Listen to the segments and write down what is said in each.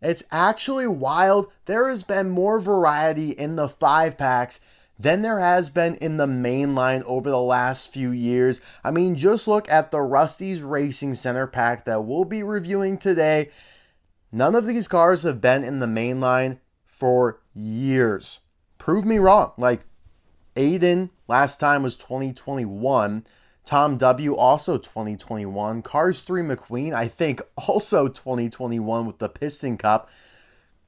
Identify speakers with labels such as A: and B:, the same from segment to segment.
A: It's actually wild. There has been more variety in the 5-packs than there has been in the main line over the last few years. I mean, just look at the Rusteze Racing Center pack that we'll be reviewing today. None of these cars have been in the main line for years. Prove me wrong. Like, Aiden last time was 2021. Tom W. also 2021. Cars 3 McQueen, I think, also 2021 with the Piston Cup.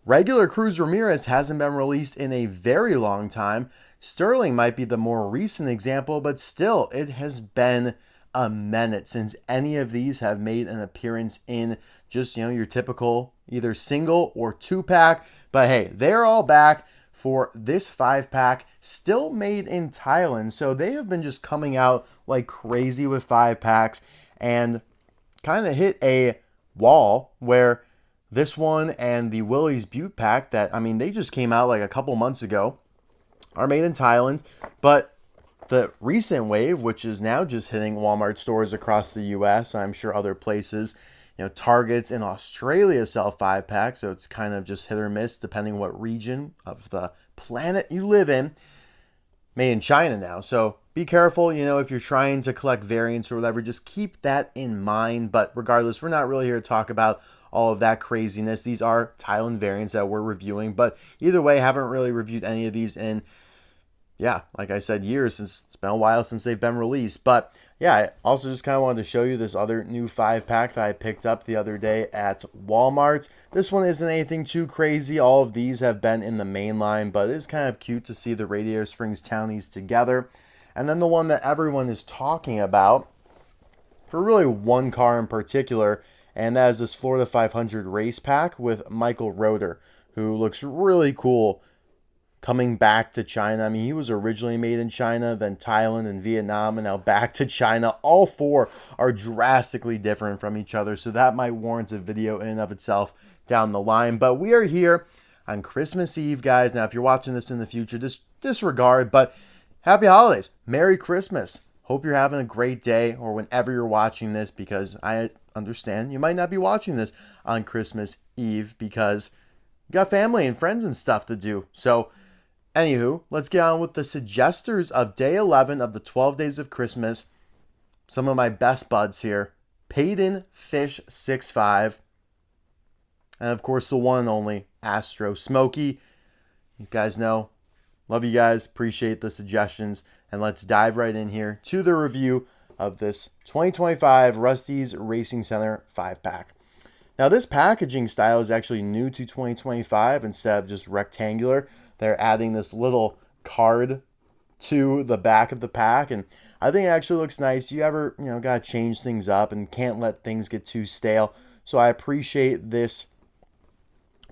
A: Regular Cruz Ramirez hasn't been released in a very long time. Sterling might be the more recent example, but still, it has been a minute since any of these have made an appearance in just, your typical either single or 2-pack. But hey, they're all back for this 5-pack, still made in Thailand. So they have been just coming out like crazy with 5-packs and kind of hit a wall where this one and the Willys Butte pack that, they just came out like a couple months ago, are made in Thailand. But the recent wave, which is now just hitting Walmart stores across the US, I'm sure other places, Targets in Australia sell 5-packs, so it's kind of just hit or miss depending what region of the planet you live in. Made in China now, so be careful, if you're trying to collect variants or whatever, just keep that in mind. But regardless, we're not really here to talk about all of that craziness. These are Thailand variants that we're reviewing, but either way, haven't really reviewed any of these in, like I said, years, since it's been a while since they've been released. But yeah, I also just kind of wanted to show you this other new 5-pack that I picked up the other day at Walmart. This one isn't anything too crazy. All of these have been in the main line, but it is kind of cute to see the Radiator Springs Townies together. And then the one that everyone is talking about for really one car in particular, and that is this Florida 500 race pack with Michael Roeder, who looks really cool coming back to China. He was originally made in China, then Thailand and Vietnam, and now back to China. All 4 are drastically different from each other, so that might warrant a video in and of itself down the line. But we are here on Christmas Eve, guys. Now, if you're watching this in the future, just disregard, but happy holidays. Merry Christmas. Hope you're having a great day or whenever you're watching this, because I understand you might not be watching this on Christmas Eve because you got family and friends and stuff to do. So, anywho, let's get on with the suggesters of day 11 of the 12 days of Christmas. Some of my best buds here. Payton Fish 6'5", and of course the one and only Astro Smokey. You guys know, love you guys, appreciate the suggestions, and let's dive right in here to the review of this 2025 Rusteze Racing Center 5-pack. Now, this packaging style is actually new to 2025. Instead of just rectangular, they're adding this little card to the back of the pack, and I think it actually looks nice. You ever, got to change things up and can't let things get too stale. So I appreciate this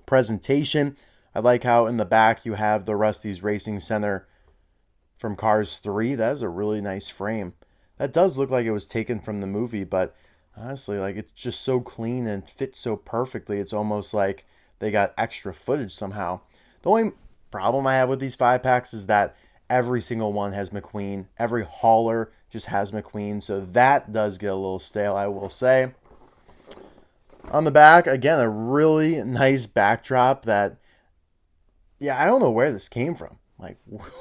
A: presentation. I like how in the back you have the Rusteze Racing Center from Cars 3. That is a really nice frame. That does look like it was taken from the movie, but honestly, it's just so clean and fits so perfectly. It's almost like they got extra footage somehow. The only problem I have with these 5-packs is that every single one has McQueen. Every hauler just has McQueen, so that does get a little stale, I will say. On the back, again, a really nice backdrop that, I don't know where this came from.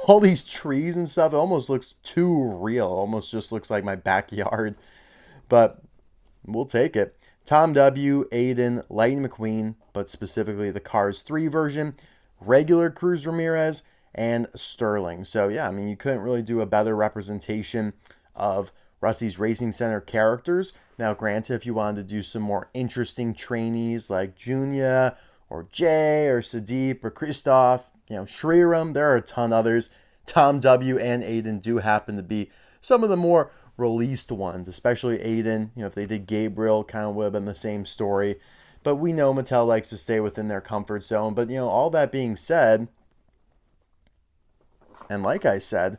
A: All these trees and stuff, it almost looks too real. Almost just looks like my backyard. But we'll take it. Tom W., Aiden, Lightning McQueen, but specifically the Cars 3 version, regular Cruz Ramirez, and Sterling. So you couldn't really do a better representation of Rusteze Racing Center characters. Now, granted, if you wanted to do some more interesting trainees like Junya or Jay or Sadeep or Christoph, Shriram, there are a ton others. Tom W. and Aiden do happen to be some of the more released ones, especially Aiden. If they did Gabriel, kind of would have been the same story. But we know Mattel likes to stay within their comfort zone. But, all that being said, and like I said,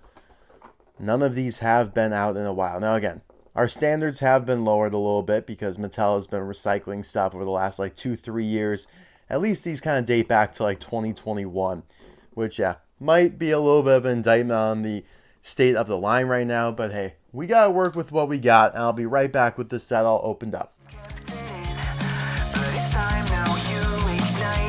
A: none of these have been out in a while. Now, again, our standards have been lowered a little bit because Mattel has been recycling stuff over the last 2-3 years. At least these kind of date back to 2021, which, might be a little bit of an indictment on the state of the line right now. But hey, we got to work with what we got. And I'll be right back with this set all opened up.
B: But it's time now, you ignite.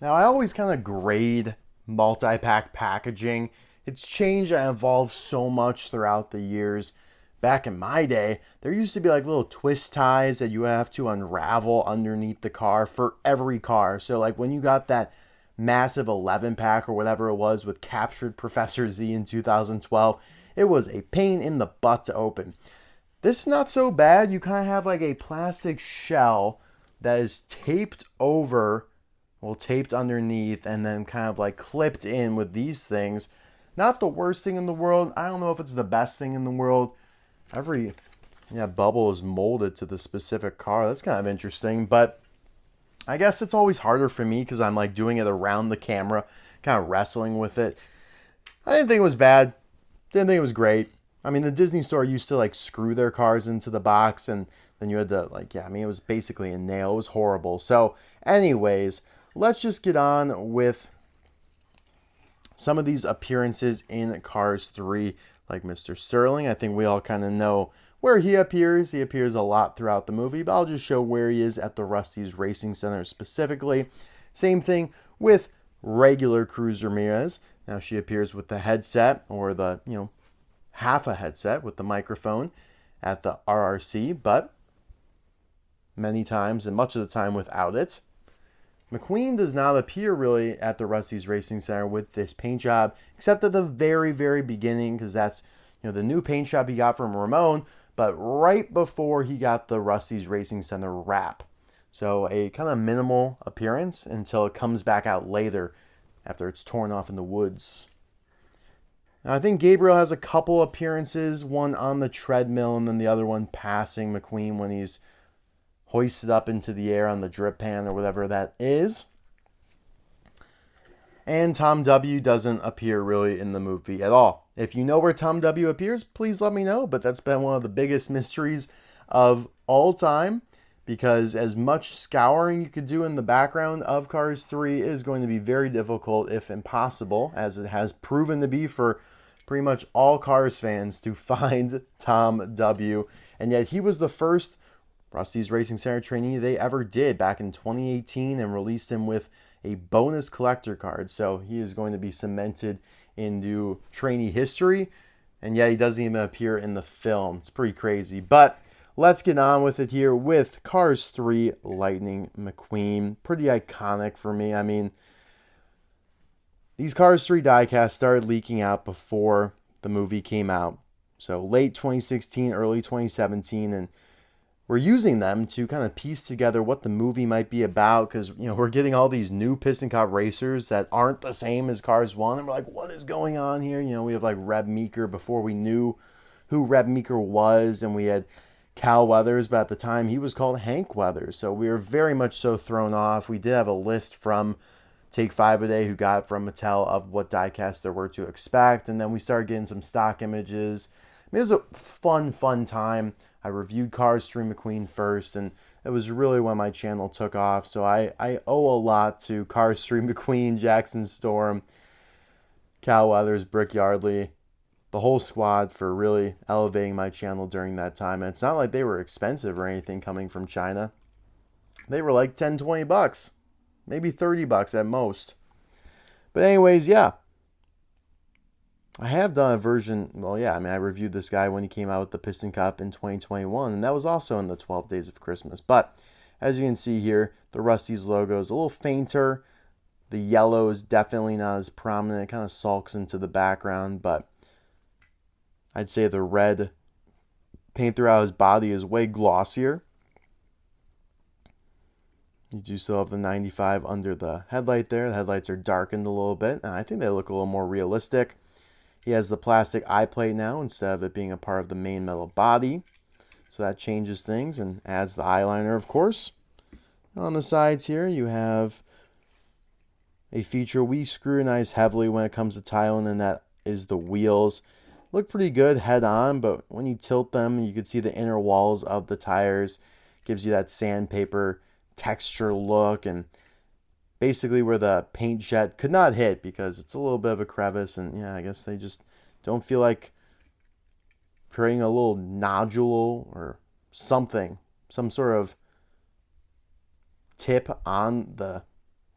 A: Now, I always kind of grade multi-pack packaging. It's changed and evolved so much throughout the years. Back in my day, there used to be like little twist ties that you have to unravel underneath the car for every car. So like when you got that massive 11 pack or whatever it was with Captured Professor Z in 2012, it was a pain in the butt to open. This is not so bad. You kind of have like a plastic shell that is taped over, well, taped underneath, and then kind of like clipped in with these things. Not the worst thing in the world. I don't know if it's the best thing in the world. Every bubble is molded to the specific car. That's kind of interesting, but I guess it's always harder for me because I'm like doing it around the camera, kind of wrestling with it. I didn't think it was bad. Didn't think it was great. I mean, the Disney store used to like screw their cars into the box, and then you had to it was basically a nail. It was horrible. So anyways, let's just get on with some of these appearances in Cars 3, like Mr. Sterling. I think we all kind of know where he appears. He appears a lot throughout the movie, but I'll just show where he is at the Rusteze Racing Center specifically. Same thing with regular Cruz Ramirez. Now she appears with the headset, or the, half a headset with the microphone at the RRC, but many times and much of the time without it. McQueen does not appear really at the Rusteze Racing Center with this paint job, except at the very, very beginning, because that's the new paint job he got from Ramon, but right before he got the Rusteze Racing Center wrap. So a kind of minimal appearance until it comes back out later after it's torn off in the woods. Now, I think Gabriel has a couple appearances, one on the treadmill and then the other one passing McQueen when he's hoisted up into the air on the drip pan or whatever that is. And Tom W. doesn't appear really in the movie at all. If you know where Tom W. appears, please let me know, but that's been one of the biggest mysteries of all time, because as much scouring you could do in the background of Cars 3 is going to be very difficult, if impossible, as it has proven to be for pretty much all Cars fans, to find Tom W. And yet he was the first Rusteze Racing Center trainee they ever did back in 2018, and released him with a bonus collector card. So he is going to be cemented into trainee history, and yet he doesn't even appear in the film. It's pretty crazy. But let's get on with it here with Cars 3 Lightning McQueen. Pretty iconic for me. I mean, these Cars 3 diecasts started leaking out before the movie came out. So late 2016, early 2017, and we're using them to kind of piece together what the movie might be about, because we're getting all these new Piston Cup racers that aren't the same as Cars 1, and we're like, what is going on here? We have like Reb Meeker before we knew who Reb Meeker was, and we had Cal Weathers, but at the time he was called Hank Weathers, so we were very much so thrown off. We did have a list from Take 5 a Day who got it from Mattel of what diecast there were to expect, and then we started getting some stock images. I mean, it was a fun time. I reviewed Cars 3 McQueen first, and it was really when my channel took off. So I owe a lot to Cars 3 McQueen, Jackson Storm, Cal Weathers, Brick Yardley, the whole squad for really elevating my channel during that time. And it's not like they were expensive or anything coming from China. They were like 10, 20 bucks, maybe 30 bucks at most. But anyways, yeah. I have done a version, I reviewed this guy when he came out with the Piston Cup in 2021, and that was also in the 12 Days of Christmas. But as you can see here, the Rusteze logo is a little fainter. The yellow is definitely not as prominent. It kind of sulks into the background, but I'd say the red paint throughout his body is way glossier. You do still have the 95 under the headlight there. The headlights are darkened a little bit, and I think they look a little more realistic. He has the plastic eye plate now instead of it being a part of the main metal body. So that changes things and adds the eyeliner, of course. On the sides here, you have a feature we scrutinize heavily when it comes to tiling, and that is the wheels. Look pretty good head on, but when you tilt them, you can see the inner walls of the tires. Gives you that sandpaper texture look, and basically where the paint jet could not hit because it's a little bit of a crevice, and I guess they just don't feel like creating a little nodule or something, some sort of tip on the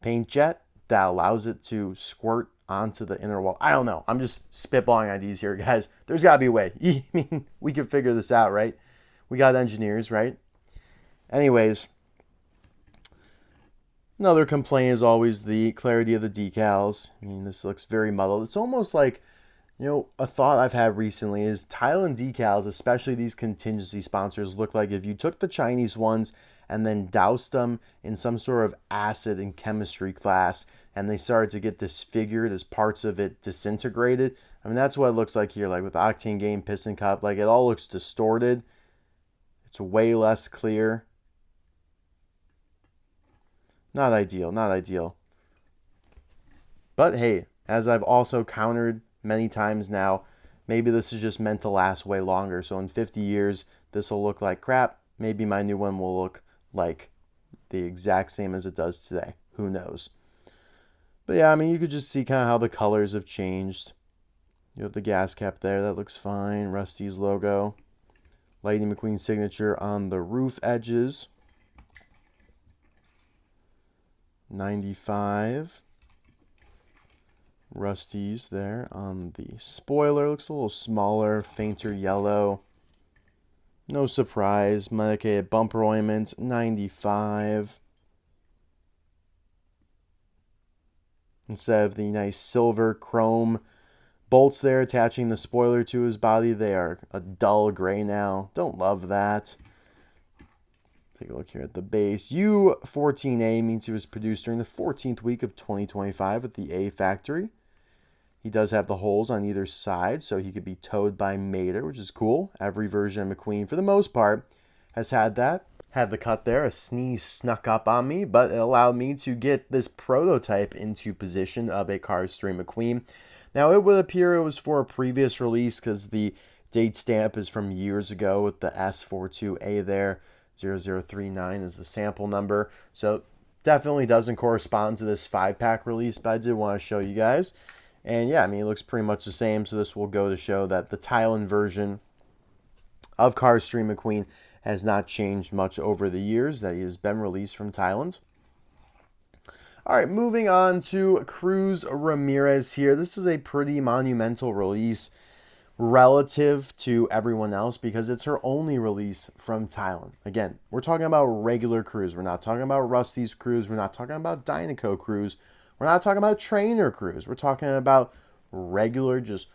A: paint jet that allows it to squirt onto the inner wall. I don't know. I'm just spitballing ideas here, guys. There's got to be a way. I mean, we can figure this out, right? We got engineers, right? Anyways, another complaint is always the clarity of the decals. I mean, this looks very muddled. It's almost like, a thought I've had recently is Thailand decals, especially these contingency sponsors, look like if you took the Chinese ones and then doused them in some sort of acid in chemistry class and they started to get disfigured as parts of it disintegrated. I mean, that's what it looks like here, like with Octane Game, Piston Cup, like it all looks distorted. It's way less clear. Not ideal, not ideal. But hey, as I've also countered many times now, maybe this is just meant to last way longer. So in 50 years, this will look like crap. Maybe my new one will look like the exact same as it does today. Who knows? But yeah, I mean, you could just see kind of how the colors have changed. You have the gas cap there. That looks fine. Rust-eze logo. Lightning McQueen signature on the roof edges. 95. Rust-eze there on the spoiler. Looks a little smaller, fainter yellow. No surprise. Medicated bumper ointment, 95. Instead of the nice silver chrome bolts there attaching the spoiler to his body, they are a dull gray now. Don't love that. Take a look here at the base. U14A means he was produced during the 14th week of 2025 at the A factory. He does have the holes on either side, so he could be towed by Mater, which is cool. Every version of McQueen, for the most part, has had that. Had the cut there. A sneeze snuck up on me, but it allowed me to get this prototype into position of a Cars 3 McQueen. Now, it would appear it was for a previous release because the date stamp is from years ago with the S42A there. 0039 is the sample number. So, definitely doesn't correspond to this 5-pack release, but I did want to show you guys. And yeah, I mean, it looks pretty much the same. So this will go to show that the Thailand version of Cars 3 McQueen has not changed much over the years that he has been released from Thailand. All right, moving on to Cruz Ramirez here. This is a pretty monumental release relative to everyone else because it's her only release from Thailand. Again, we're talking about regular Cruz. We're not talking about Rust-eze Cruz. We're not talking about Dynaco Cruz. We're not talking about trainer Cruz. We're talking about regular, just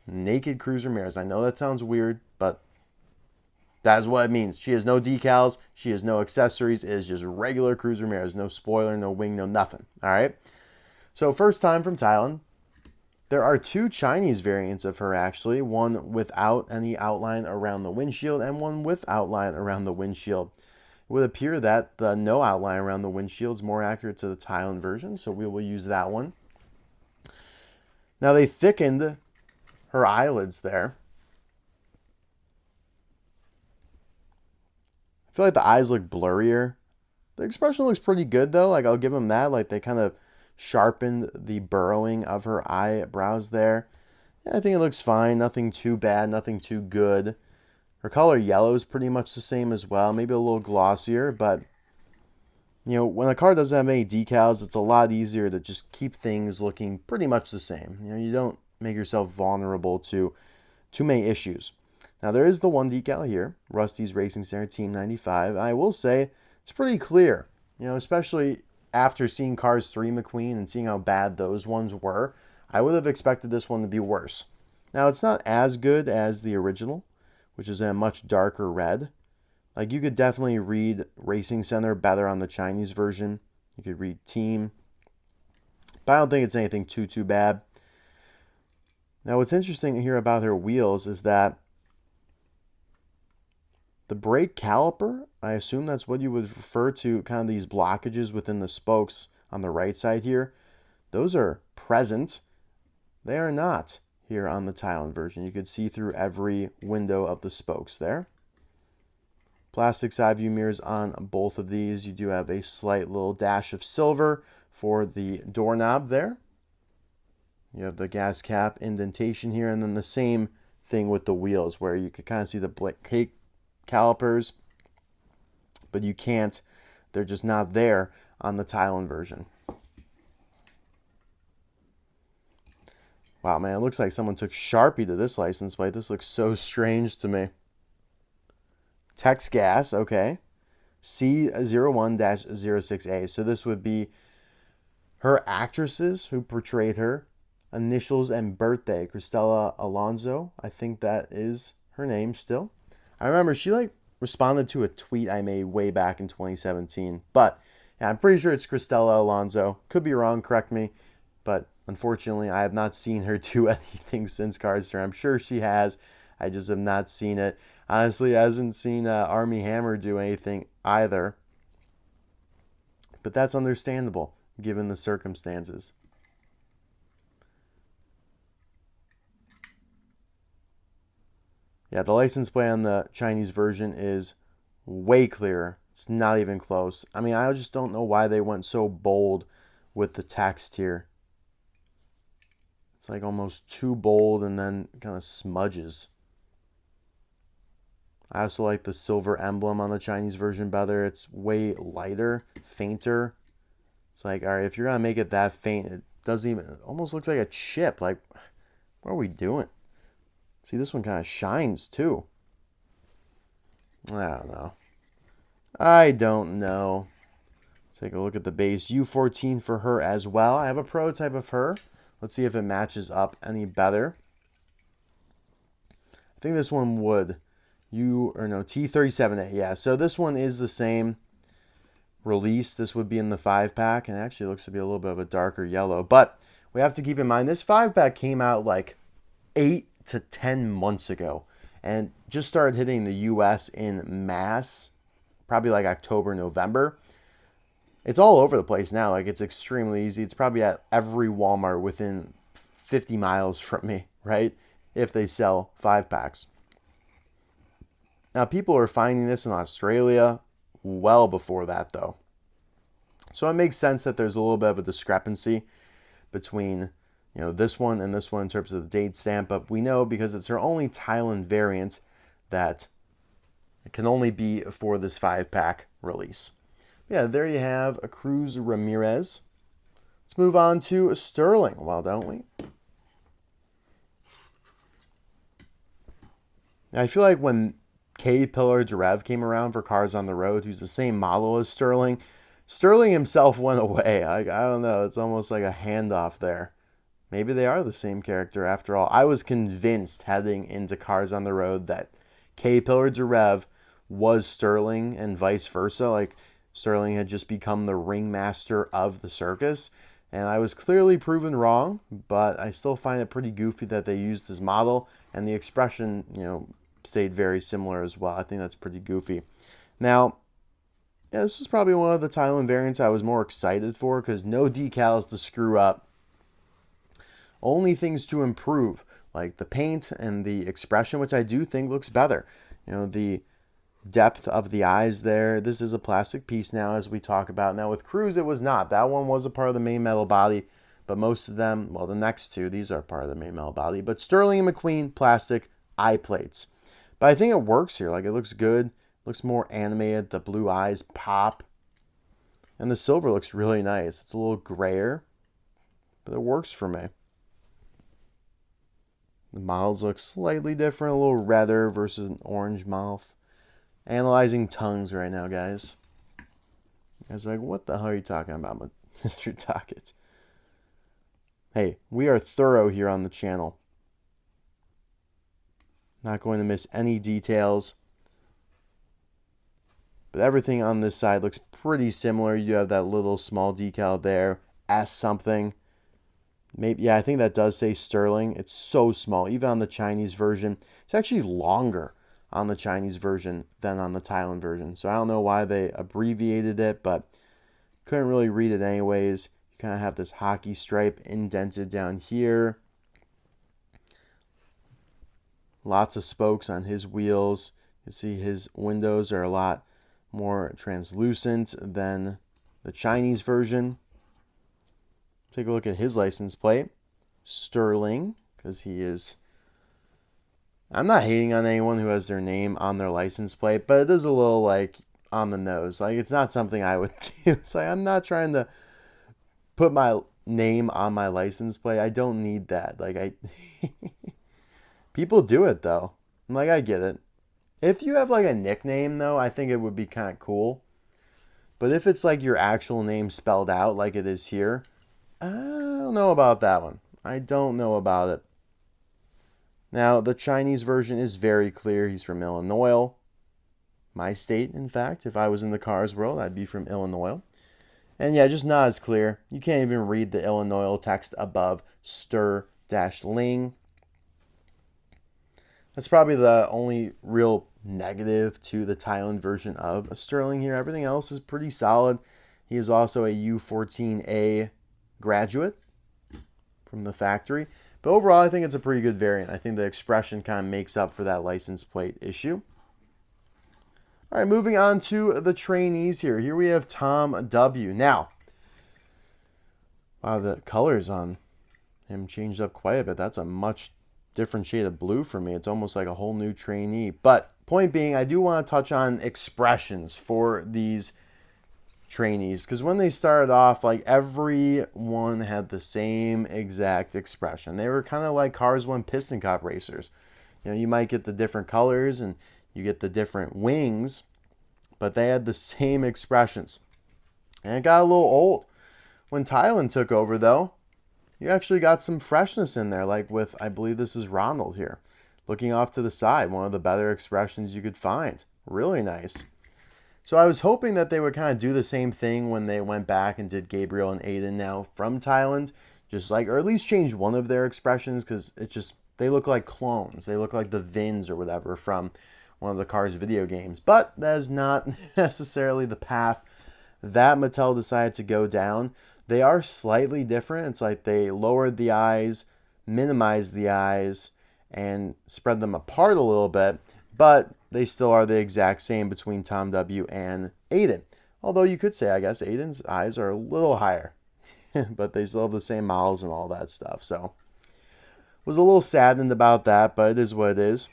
A: naked Cruz Ramirez. I know that sounds weird, but that is what it means. She has no decals. She has no accessories. It is just regular Cruz Ramirez. No spoiler, no wing, no nothing. All right? So first time from Thailand. There are 2 Chinese variants of her, actually. One without any outline around the windshield and one with outline around the windshield. It would appear that the no outline around the windshield is more accurate to the Thailand version, so we will use that one. Now, they thickened her eyelids there. I feel like the eyes look blurrier. The expression looks pretty good, though. Like, I'll give them that. Like, they kind of sharpened the burrowing of her eyebrows there. Yeah, I think it looks fine. Nothing too bad, nothing too good. Her color yellow is pretty much the same as well. Maybe a little glossier, but when a car doesn't have any decals, it's a lot easier to just keep things looking pretty much the same. You don't make yourself vulnerable to too many issues. Now, there is the one decal here, Rusteze Racing Center Team 95. I will say it's pretty clear, especially after seeing Cars 3 McQueen and seeing how bad those ones were. I would have expected this one to be worse. Now, it's not as good as the original, which is a much darker red. Like, you could definitely read Racing Center better on the Chinese version. You could read Team. But I don't think it's anything too bad. Now, what's interesting here about her wheels is that the brake caliper, I assume that's what you would refer to, kind of these blockages within the spokes on the right side here. Those are present. They are not here on the Thailand version. You could see through every window of the spokes there. Plastic side view mirrors on both of these. You do have a slight little dash of silver for the doorknob there. You have the gas cap indentation here, and then the same thing with the wheels where you could kind of see the brake calipers, but you can't. They're just not there on the Thailand version. Wow, man, it looks like someone took Sharpie to this license plate. This looks so strange to me. Tex Gas, okay. C01-06A. So this would be her actresses who portrayed her, initials and birthday. Cristela Alonso, I think that is her name still. I remember she responded to a tweet I made way back in 2017. But yeah, I'm pretty sure it's Cristela Alonso. Could be wrong, correct me. But unfortunately, I have not seen her do anything since Cardster. I'm sure she has. I just have not seen it. Honestly, I hasn't seen Army Hammer do anything either. But that's understandable, given the circumstances. Yeah, the license plate on the Chinese version is way clearer. It's not even close. I mean, I just don't know why they went so bold with the text here. It's like almost too bold and then kind of smudges. I also like the silver emblem on the Chinese version better. It's way lighter, fainter. It's like, all right, if you're going to make it that faint, it doesn't even, it almost looks like a chip. Like, what are we doing? See, this one kind of shines too. I don't know. I don't know. Take a look at the base. U14 for her as well. I have a prototype of her. Let's see if it matches up any better. I think this one would. T37A. Yeah, so this one is the same release. This would be in the 5-pack, and it actually looks to be a little bit of a darker yellow. But we have to keep in mind, this 5-pack came out like 8 to 10 months ago and just started hitting the US in mass, probably like October, November. It's all over the place now. Like, it's extremely easy. It's probably at every Walmart within 50 miles from me, right? If they sell 5-packs. Now, people are finding this in Australia well before that, though. So it makes sense that there's a little bit of a discrepancy between, this one and this one in terms of the date stamp. But we know, because it's her only Thailand variant, that it can only be for this 5-pack release. Yeah, there you have a Cruz Ramirez. Let's move on to Sterling, well, don't we? Now, I feel like when K-Pillar Jarev came around for Cars on the Road, who's the same model as Sterling, Sterling himself went away. I don't know. It's almost like a handoff there. Maybe they are the same character after all. I was convinced heading into Cars on the Road that K-Pillar Jarev was Sterling and vice versa. Like, Sterling had just become the ringmaster of the circus. And I was clearly proven wrong, but I still find it pretty goofy that they used his model, and the expression, stayed very similar as well. I think that's pretty goofy. Now, yeah, this was probably one of the Thailand variants I was more excited for, because no decals to screw up. Only things to improve, like the paint and the expression, which I do think looks better. The depth of the eyes there. This is a plastic piece now, as we talk about. Now, with Cruz, it was not. That one was a part of the main metal body, but most of them, well, the next two, these are part of the main metal body. But Sterling and McQueen, plastic eye plates. But I think it works here. Like, it looks good. Looks more animated. The blue eyes pop. And the silver looks really nice. It's a little grayer, but it works for me. The models look slightly different. A little redder versus an orange mouth. Analyzing tongues right now, guys. I was like, what the hell are you talking about, Mr. Dockett? Hey, we are thorough here on the channel. Not going to miss any details. But everything on this side looks pretty similar. You have that little small decal there. S something. Maybe, yeah, I think that does say Sterling. It's so small. Even on the Chinese version, it's actually longer on the Chinese version than on the Thailand version. So I don't know why they abbreviated it, but couldn't really read it anyways. You kind of have this hockey stripe indented down here. Lots of spokes on his wheels. You can see his windows are a lot more translucent than the Chinese version. Take a look at his license plate. Sterling, because he is... I'm not hating on anyone who has their name on their license plate, but it is a little, like, on the nose. Like, it's not something I would do. It's like, I'm not trying to put my name on my license plate. I don't need that. Like, people do it though. I'm like, I get it. If you have like a nickname though, I think it would be kind of cool. But if it's like your actual name spelled out like it is here, I don't know about that one. I don't know about it. Now, the Chinese version is very clear. He's from Illinois. My state, in fact. If I was in the cars world, I'd be from Illinois. And yeah, just not as clear. You can't even read the Illinois text above Stir-Ling. That's probably the only real negative to the Thailand version of a Sterling here. Everything else is pretty solid. He is also a U14A graduate from the factory. But overall, I think it's a pretty good variant. I think the expression kind of makes up for that license plate issue. All right, moving on to the trainees here. Here we have Tom W. Now, wow, the colors on him changed up quite a bit. That's a much different shade of blue for me. It's almost like a whole new trainee. But point being, I do want to touch on expressions for these trainees, because when they started off, like, everyone had the same exact expression. They were kind of like Cars 1 Piston Cup racers. You know, you might get the different colors and you get the different wings, but they had the same expressions. And it got a little old. When Thailand took over, though, you actually got some freshness in there, like with, I believe this is Ronald here, looking off to the side, one of the better expressions you could find. Really nice. So I was hoping that they would kind of do the same thing when they went back and did Gabriel and Aiden now from Thailand, just like, or at least change one of their expressions, because it just, they look like clones. They look like the Vins or whatever from one of the Cars video games. But that is not necessarily the path that Mattel decided to go down. They are slightly different. It's like they lowered the eyes, minimized the eyes, and spread them apart a little bit, but they still are the exact same between Tom W. and Aiden. Although you could say, I guess, Aiden's eyes are a little higher, but they still have the same models and all that stuff. So was a little saddened about that, but it is what it is.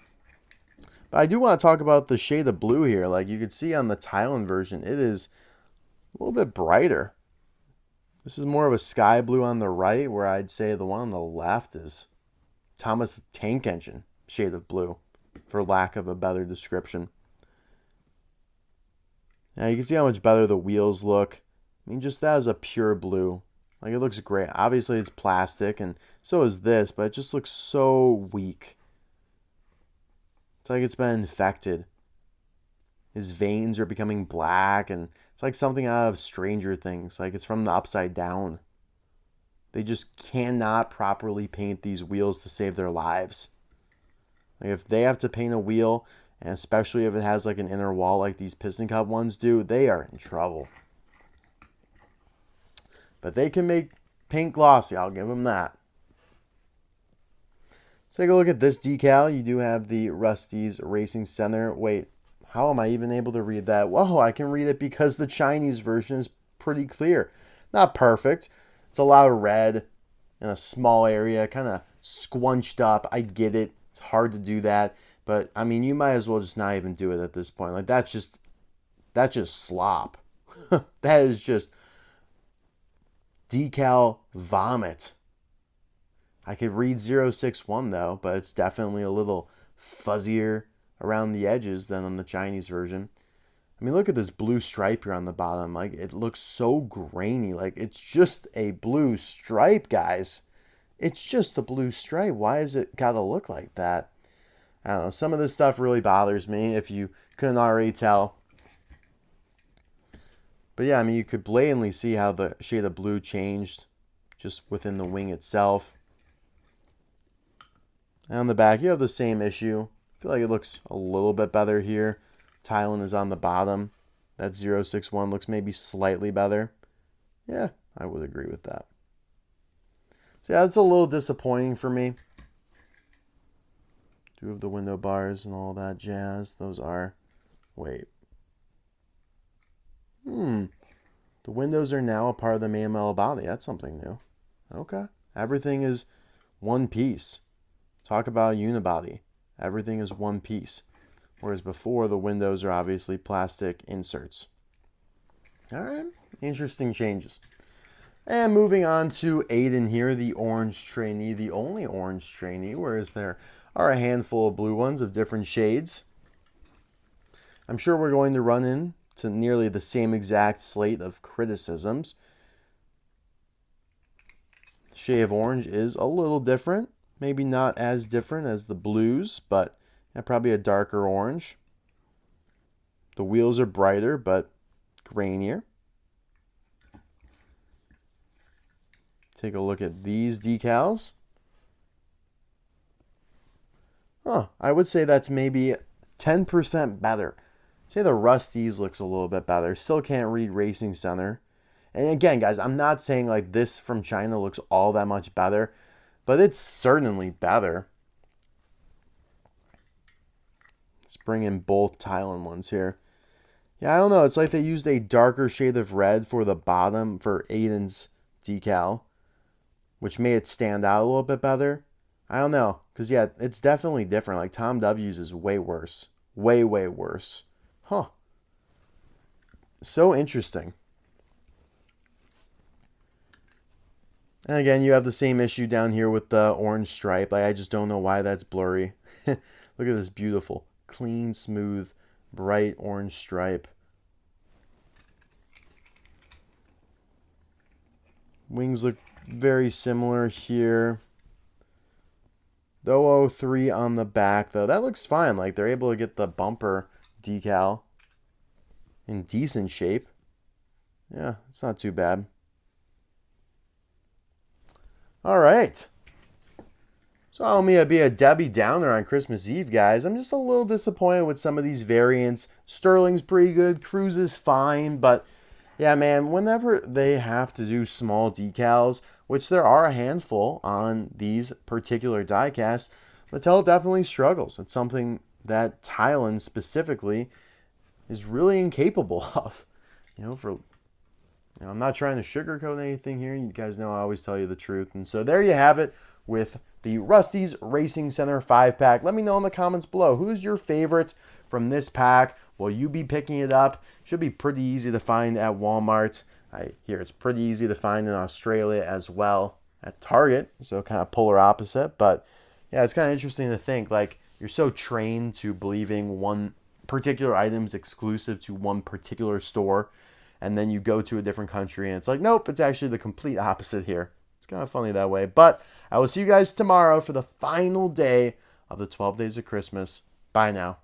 A: But I do want to talk about the shade of blue here. Like you could see on the Thailand version, it is a little bit brighter. This is more of a sky blue on the right, where I'd say the one on the left is Thomas the Tank Engine shade of blue, for lack of a better description. Now you can see how much better the wheels look. I mean, just that is a pure blue. Like, it looks great. Obviously, it's plastic, and so is this, but it just looks so weak. It's like it's been infected. His veins are becoming black, and it's like something out of Stranger Things. Like, it's from the Upside Down. They just cannot properly paint these wheels to save their lives. Like, if they have to paint a wheel, and especially if it has like an inner wall like these Piston Cup ones do, they are in trouble. But they can make paint glossy, I'll give them that. Let's take a look at this decal. You do have the Rusteze Racing Center. Wait, how am I even able to read that? Whoa, I can read it because the Chinese version is pretty clear. Not perfect. It's a lot of red in a small area, kind of squunched up. I get it. It's hard to do that. But, I mean, you might as well just not even do it at this point. Like, that's just slop. That is just decal vomit. I could read 061 though, but it's definitely a little fuzzier around the edges than on the Chinese version. I mean, look at this blue stripe here on the bottom. Like, it looks so grainy. Like, it's just a blue stripe, guys. It's just a blue stripe. Why has it got to look like that? I don't know. Some of this stuff really bothers me, if you couldn't already tell. But yeah, I mean, you could blatantly see how the shade of blue changed just within the wing itself. And on the back, you have the same issue. I feel like it looks a little bit better here. Thailand is on the bottom. That 061 looks maybe slightly better. Yeah, I would agree with that. So yeah, it's a little disappointing for me. Do have the window bars and all that jazz. Those are... Wait. The windows are now a part of the main metal body. That's something new. Okay. Everything is one piece. Talk about a unibody. Everything is one piece. Whereas before, the windows are obviously plastic inserts. All right. Interesting changes. And moving on to Aiden here, the orange trainee, the only orange trainee, whereas there are a handful of blue ones of different shades. I'm sure we're going to run into nearly the same exact slate of criticisms. The shade of orange is a little different. Maybe not as different as the blues, but probably a darker orange. The wheels are brighter, but grainier. Take a look at these decals. I would say that's maybe 10% better. Say the Rust-eze looks a little bit better. Still can't read Racing Center. And again, guys, I'm not saying like this from China looks all that much better, but it's certainly better. Let's bring in both Thailand ones here. Yeah, I don't know. It's like they used a darker shade of red for the bottom for Aiden's decal, which made it stand out a little bit better. I don't know. Because, yeah, it's definitely different. Like, Tom W's is way worse. Way, way worse. Huh. So interesting. And again, you have the same issue down here with the orange stripe. Like, I just don't know why that's blurry. Look at this beautiful, clean, smooth, bright orange stripe. Wings look very similar here. The 003 on the back, though, that looks fine. Like, they're able to get the bumper decal in decent shape. Yeah, it's not too bad. All right. So I don't mean to be a Debbie Downer on Christmas Eve, guys. I'm just a little disappointed with some of these variants. Sterling's pretty good. Cruz is fine. But, yeah, man, whenever they have to do small decals, which there are a handful on these particular diecasts, Mattel definitely struggles. It's something that Thailand specifically is really incapable of. I'm not trying to sugarcoat anything here. You guys know I always tell you the truth. And so there you have it with the Rusteze Racing Center 5-pack. Let me know in the comments below. Who's your favorite from this pack? Will you be picking it up? Should be pretty easy to find at Walmart. I hear it's pretty easy to find in Australia as well at Target. So kind of polar opposite. But yeah, it's kind of interesting to think. Like, you're so trained to believing one particular item is exclusive to one particular store. And then you go to a different country and it's like, nope, it's actually the complete opposite here. It's kind of funny that way. But I will see you guys tomorrow for the final day of the 12 Days of Christmas. Bye now.